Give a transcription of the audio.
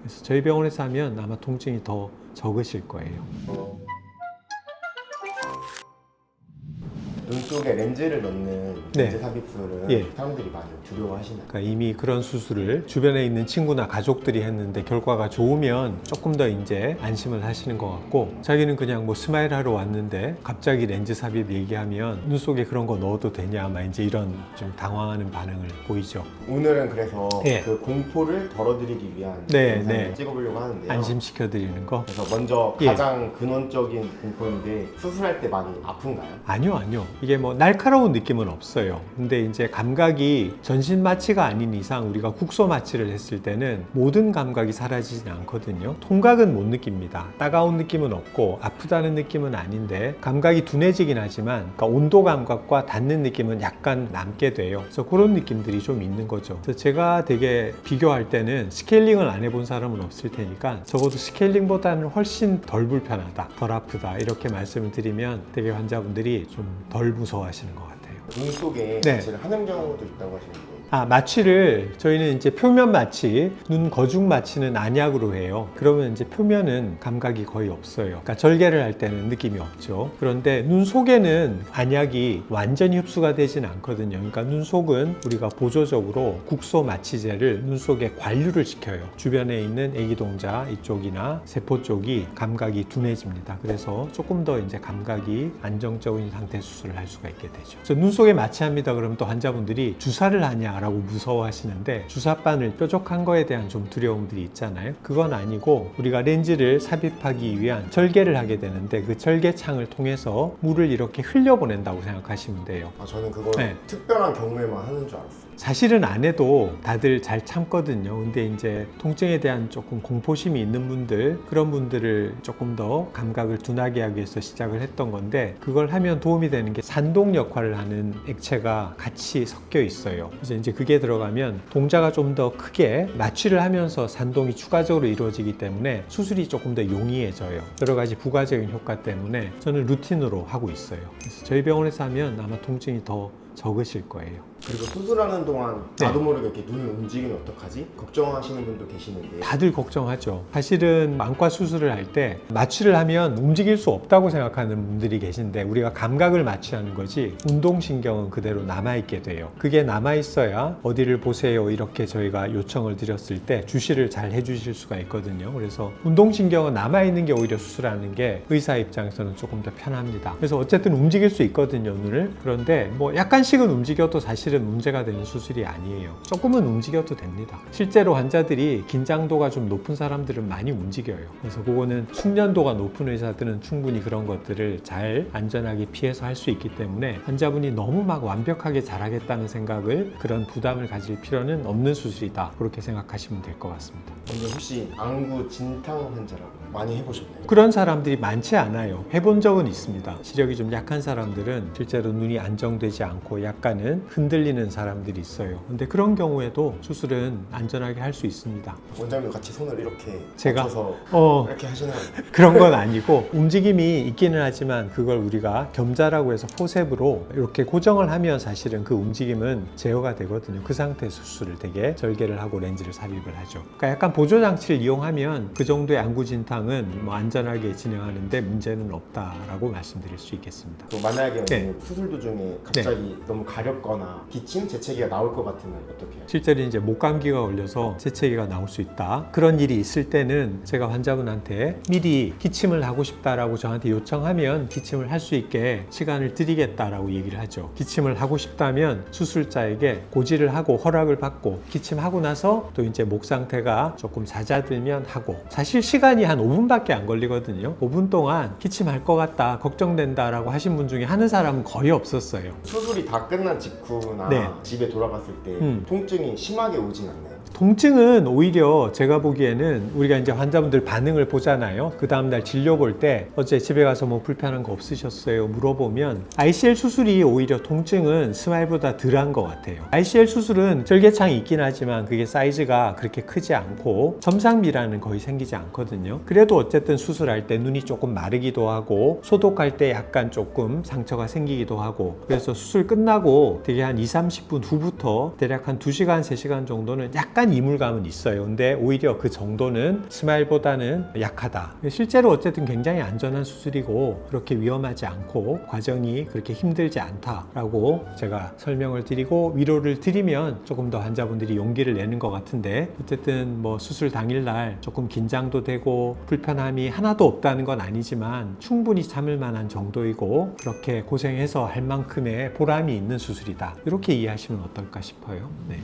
그래서 저희 병원에서 하면 아마 통증이 더 적으실 거예요. 눈 속에 렌즈를 넣는 네. 렌즈 삽입술은 예. 사람들이 많이 두려워하시나요? 그러니까 이미 그런 수술을 주변에 있는 친구나 가족들이 했는데 결과가 좋으면 조금 더 이제 안심을 하시는 것 같고, 자기는 그냥 뭐 스마일 하러 왔는데 갑자기 렌즈 삽입 얘기하면 눈 속에 그런 거 넣어도 되냐, 아마 이제 이런 좀 당황하는 반응을 보이죠. 오늘은 그래서 예. 그 공포를 덜어드리기 위한 네, 영상을 네. 찍어보려고 하는데요. 안심시켜 드리는 거. 그래서 먼저 예. 가장 근원적인 공포인데, 수술할 때 많이 아픈가요? 아니요. 이게 뭐 날카로운 느낌은 없어요. 근데 이제 감각이 전신 마취가 아닌 이상 우리가 국소 마취를 했을 때는 모든 감각이 사라지진 않거든요. 통각은 못 느낍니다. 따가운 느낌은 없고 아프다는 느낌은 아닌데 감각이 둔해지긴 하지만, 그러니까 온도 감각과 닿는 느낌은 약간 남게 돼요. 그래서 그런 느낌들이 좀 있는 거죠. 그래서 제가 되게 비교할 때는 스케일링을 안 해본 사람은 없을 테니까 적어도 스케일링보다는 훨씬 덜 불편하다, 덜 아프다 이렇게 말씀을 드리면 되게 환자분들이 좀 덜 무서워하시는 것 같아요. 눈 속에 네. 마취를 하는 경우도 있다고 하시는데, 마취를 저희는 이제 표면 마취, 눈 거중 마취는 안약으로 해요. 그러면 이제 표면은 감각이 거의 없어요. 그러니까 절개를 할 때는 느낌이 없죠. 그런데 눈 속에는 안약이 완전히 흡수가 되진 않거든요. 그러니까 눈 속은 우리가 보조적으로 국소 마취제를 눈 속에 관류를 시켜요. 주변에 있는 애기동자 이쪽이나 세포 쪽이 감각이 둔해집니다. 그래서 조금 더 이제 감각이 안정적인 상태 수술을 할 수가 있게 되죠. 그래서 눈 속에 마취합니다. 그러면 또 환자분들이 주사를 하냐 라고 무서워하시는데, 주사바늘 뾰족한 거에 대한 좀 두려움들이 있잖아요. 그건 아니고 우리가 렌즈를 삽입하기 위한 절개를 하게 되는데, 그 절개창을 통해서 물을 이렇게 흘려보낸다고 생각하시면 돼요. 저는 그걸 네. 특별한 경우에만 하는 줄 알았어요. 사실은 안 해도 다들 잘 참거든요. 근데 이제 통증에 대한 조금 공포심이 있는 분들, 그런 분들을 조금 더 감각을 둔하게 하기 위해서 시작을 했던 건데, 그걸 하면 도움이 되는 게 산동 역할을 하는 액체가 같이 섞여 있어요. 그래서 이제 그게 들어가면 동자가 좀 더 크게 마취를 하면서 산동이 추가적으로 이루어지기 때문에 수술이 조금 더 용이해져요. 여러 가지 부가적인 효과 때문에 저는 루틴으로 하고 있어요. 그래서 저희 병원에서 하면 아마 통증이 더 적으실 거예요. 그리고 수술하는 동안 네. 나도 모르게 이렇게 눈을 움직이면 어떡하지? 걱정하시는 분도 계시는데, 다들 걱정하죠. 사실은 안과 수술을 할 때 마취를 하면 움직일 수 없다고 생각하는 분들이 계신데, 우리가 감각을 마취하는 거지 운동신경은 그대로 남아있게 돼요. 그게 남아있어야 어디를 보세요 이렇게 저희가 요청을 드렸을 때 주시를 잘 해주실 수가 있거든요. 그래서 운동신경은 남아있는 게 오히려 수술하는 게 의사 입장에서는 조금 더 편합니다. 그래서 어쨌든 움직일 수 있거든요, 눈을. 그런데 뭐 약간씩은 움직여도 사실은 문제가 되는 수술이 아니에요. 조금은 움직여도 됩니다. 실제로 환자들이 긴장도가 좀 높은 사람들은 많이 움직여요. 그래서 그거는 숙련도가 높은 의사들은 충분히 그런 것들을 잘 안전하게 피해서 할 수 있기 때문에 환자분이 너무 막 완벽하게 잘하겠다는 생각을, 그런 부담을 가질 필요는 없는 수술이다, 그렇게 생각하시면 될 것 같습니다. 먼저 혹시 안구 진탕 환자라고 많이 해보셨나요? 그런 사람들이 많지 않아요. 해본 적은 있습니다. 시력이 좀 약한 사람들은 실제로 눈이 안정되지 않고 약간은 흔들리는 사람들이 있어요. 근데 그런 경우에도 수술은 안전하게 할 수 있습니다. 원장님도 같이 손을 이렇게 제가? 맞춰서 이렇게 하시는 거예요? 그런 건 아니고 움직임이 있기는 하지만 그걸 우리가 겸자라고 해서 포셉으로 이렇게 고정을 하면 사실은 그 움직임은 제어가 되거든요. 그 상태에서 수술을 되게 절개를 하고 렌즈를 삽입을 하죠. 그러니까 약간 보조장치를 이용하면 그 정도의 안구 진탕은 뭐 안전하게 진행하는데 문제는 없다라고 말씀드릴 수 있겠습니다. 또 만약에 네. 수술 도중에 갑자기 너무 가렵거나 기침, 재채기가 나올 것 같으면 어떻게 해요? 실제로 이제 목감기가 걸려서 재채기가 나올 수 있다, 그런 일이 있을 때는 제가 환자분한테 미리 기침을 하고 싶다라고 저한테 요청하면 기침을 할 수 있게 시간을 드리겠다라고 얘기를 하죠. 기침을 하고 싶다면 수술자에게 고지를 하고 허락을 받고, 기침하고 나서 또 이제 목 상태가 조금 잦아들면 하고, 사실 시간이 한 5분밖에 안 걸리거든요. 5분 동안 기침할 것 같다, 걱정된다라고 하신 분 중에 하는 사람은 거의 없었어요. 수술이 다 끝난 직후나 네. 집에 돌아갔을 때 통증이 심하게 오진 않나요? 통증은 오히려 제가 보기에는 우리가 이제 환자분들 반응을 보잖아요. 그 다음날 진료 볼 때 어제 집에 가서 뭐 불편한 거 없으셨어요 물어보면, ICL 수술이 오히려 통증은 스마일보다 덜한 것 같아요. ICL 수술은 절개창이 있긴 하지만 그게 사이즈가 그렇게 크지 않고 점상미라는 거의 생기지 않거든요. 그래도 어쨌든 수술할 때 눈이 조금 마르기도 하고 소독할 때 약간 조금 상처가 생기기도 하고, 그래서 수술 끝나고 되게 한 20-30분 후부터 대략 한 2시간, 3시간 정도는 약간 약간 이물감은 있어요. 근데 오히려 그 정도는 스마일보다는 약하다. 실제로 어쨌든 굉장히 안전한 수술이고 그렇게 위험하지 않고 과정이 그렇게 힘들지 않다라고 제가 설명을 드리고 위로를 드리면 조금 더 환자분들이 용기를 내는 것 같은데, 어쨌든 뭐 수술 당일날 조금 긴장도 되고 불편함이 하나도 없다는 건 아니지만 충분히 참을 만한 정도이고 그렇게 고생해서 할 만큼의 보람이 있는 수술이다. 이렇게 이해하시면 어떨까 싶어요. 네.